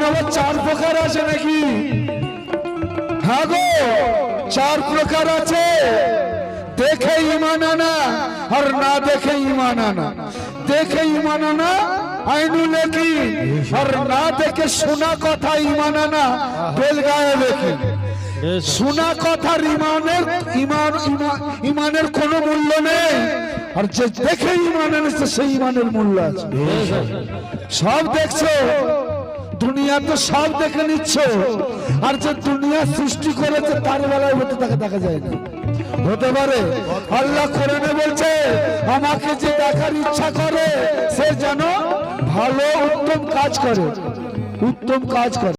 আবার 4 প্রকার আছে নাকি? হ্যাঁ গো, 4 প্রকার আছে। দেখে ঈমান আনা আর না দেখে ঈমান আনা। দেখে ঈমান আনা আইনুল ইয়াকিন, আর না দেখে শোনা কথা ঈমান আনা বেলগায়ে ইয়াকিন। শোনা কথার ঈমানের কোনো মূল্য নেই, আর যে দেখে ঈমান এনেছে সেই ঈমানের মূল্য আছে। সব দেখছো, দুনিয়া তো সব দেখে নিচ্ছ, আর যে দুনিয়া সৃষ্টি করেছে তার বেলায় হতে তাকে দেখা যায় না। হতে পারে আল্লাহ কোরআনে বলছে, আমাকে যে দেখার ইচ্ছা করে সে যেন ভালো উত্তম কাজ করে, উত্তম কাজ করে।